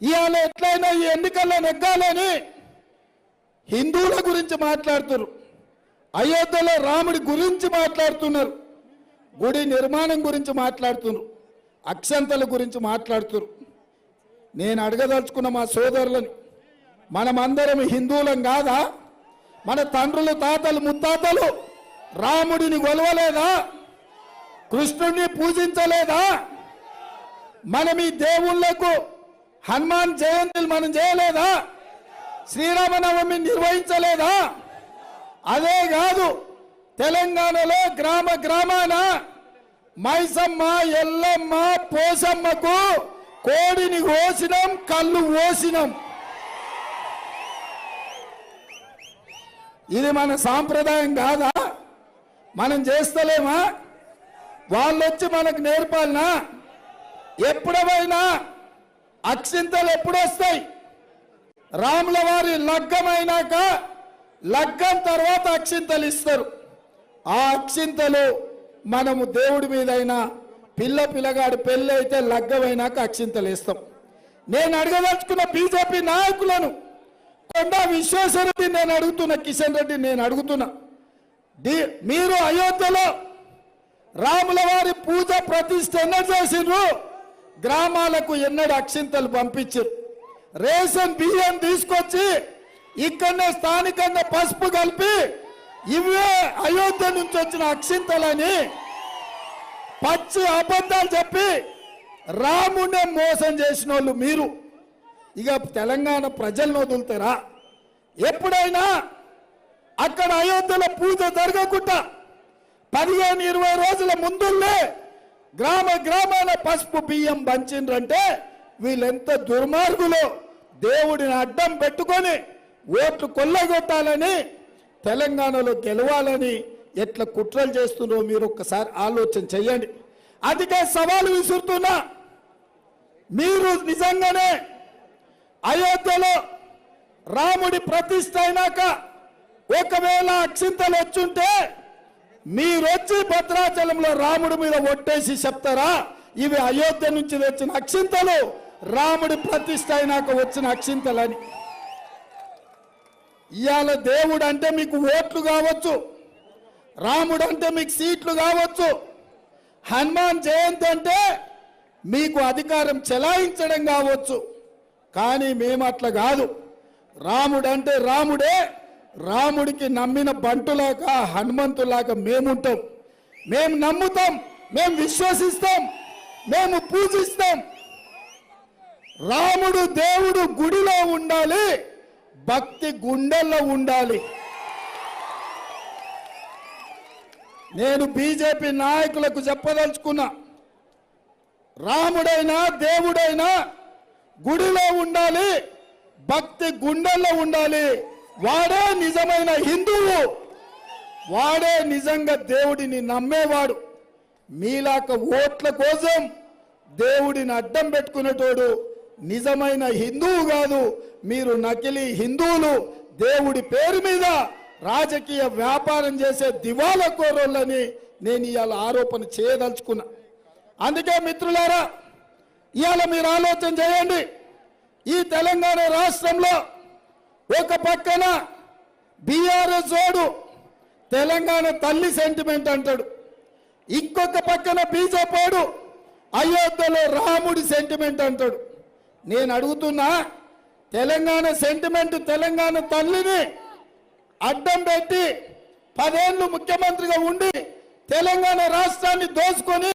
ఇవాళ ఎట్లయినా ఈ ఎన్నికల్లో నెగ్గాలని హిందువుల గురించి మాట్లాడుతున్నారు, అయోధ్యలో రాముడి గురించి మాట్లాడుతున్నారు, గుడి నిర్మాణం గురించి మాట్లాడుతున్నారు, అక్షంతల గురించి మాట్లాడుతున్నారు. నేను అడగదలుచుకున్న మా సోదరులని, మనమందరం హిందువులం కాదా? మన తండ్రులు తాతలు ముత్తాతలు రాముడిని కొలవలేదా? కృష్ణుడిని పూజించలేదా? మనం ఈ దేవుళ్లకు హనుమాన్ జయంతిని మనం చేయలేదా? శ్రీరామనవమి నిర్వహించలేదా? అదే కాదు, తెలంగాణలో గ్రామ గ్రామాన మైసమ్మ ఎల్లమ్మ పోసమ్మకు కోడిని కోసినాం, కళ్ళు కోసినాం. ఇది మన సాంప్రదాయం కాదా? మనం చేస్తలేమా? వాళ్ళొచ్చి మనకు నేర్పాలనా? ఎప్పుడైనా అక్షింతలు ఎప్పుడు వస్తాయి? రాముల వారి లగ్గమైనాక, లగ్గం తర్వాత అక్షింతలు ఇస్తారు. ఆ అక్షింతలు మనము దేవుడి మీదైనా, పిల్లగాడి పెళ్ళి అయితే లగ్గమైనాక అక్షింతలు ఇస్తాం. నేను అడగదలుచుకున్న బీజేపీ నాయకులను, కొండా విశ్వేశ్వరరెడ్డి నేను అడుగుతున్నా, కిషన్ రెడ్డి నేను అడుగుతున్నా, మీరు అయోధ్యలో రాముల వారి పూజ ప్రతిష్ఠ ఎన్నడు చేసిండ్రు? గ్రామాలకు ఎన్నడు అక్షింతలు పంపించారు? రేషన్ బియ్యం తీసుకొచ్చి ఇక్కడనే స్థానికంగా పసుపు కలిపి ఇవే అయోధ్య నుంచి వచ్చిన అక్షింతలని పచ్చి అబద్ధాలు చెప్పి రామునే మోసం చేసిన వాళ్ళు మీరు. ఇక తెలంగాణ ప్రజలను వదులుతారా? ఎప్పుడైనా అక్కడ అయోధ్యలో పూజ జరగకుండా 15-20 రోజుల ముందులే గ్రామాన పసుపు బియ్యం పంచిండ్రంటే వీళ్ళెంత దుర్మార్గులో, దేవుడిని అడ్డం పెట్టుకొని ఓట్లు కొల్లగొట్టాలని, తెలంగాణలో గెలవాలని ఎట్లా కుట్రలు చేస్తున్నారో మీరు ఒక్కసారి ఆలోచన చేయండి. అందుకే సవాలు విసురుతున్నా, మీరు నిజంగానే అయోధ్యలో రాముడి ప్రతిష్ఠ అయినాక ఒకవేళ అక్షింతలు వచ్చుంటే మీరొచ్చి భద్రాచలంలో రాముడి మీద ఒట్టేసి చెప్తారా ఇవి అయోధ్య నుంచి వచ్చిన అక్షింతలు, రాముడి ప్రతిష్ఠ అయినాక వచ్చిన అక్షింతలని? ఇవాళ దేవుడు అంటే మీకు ఓట్లు కావచ్చు, రాముడు అంటే మీకు సీట్లు కావచ్చు, హనుమాన్ జయంతి అంటే మీకు అధికారం చెలాయించడం కావచ్చు. కానీ మేము అట్లా కాదు. రాముడు అంటే రాముడే, రాముడికి నమ్మిన బంటులాగా హనుమంతులాగా మేముంటాం. మేము నమ్ముతాం, మేము విశ్వసిస్తాం, మేము పూజిస్తాం. రాముడు దేవుడు గుడిలో ఉండాలి, భక్తి గుండెల్లో ఉండాలి. నేను బీజేపీ నాయకులకు చెప్పదలుచుకున్నా, రాముడైనా దేవుడైనా గుడిలో ఉండాలి, భక్తి గుండెల్లో ఉండాలి. వాడే నిజమైన హిందువు, వాడే నిజంగా దేవుడిని నమ్మేవాడు. మీలాక ఓట్ల కోసం దేవుడిని అడ్డం పెట్టుకునేటోడు నిజమైన హిందువు కాదు. మీరు నకిలీ హిందువులు, దేవుడి పేరు మీద రాజకీయ వ్యాపారం చేసే దివాలా కోరోళ్ళని నేను ఇవాళ ఆరోపణ చేయదలుచుకున్నా. అందుకే మిత్రులారా, ఇవాళ మీరు ఆలోచన చేయండి. ఈ తెలంగాణ రాష్ట్రంలో ఒక పక్కన బీఆర్ఎస్ ఓడు తెలంగాణ తల్లి సెంటిమెంట్ అంటాడు, ఇంకొక పక్కన బీజేపీ ఓడు అయోధ్యలో రాముడి సెంటిమెంట్ అంటాడు. నేను అడుగుతున్నా, తెలంగాణ సెంటిమెంట్ తెలంగాణ తల్లిని అడ్డం పెట్టి 10 ఏళ్ళు ముఖ్యమంత్రిగా ఉండి తెలంగాణ రాష్ట్రాన్ని దోచుకొని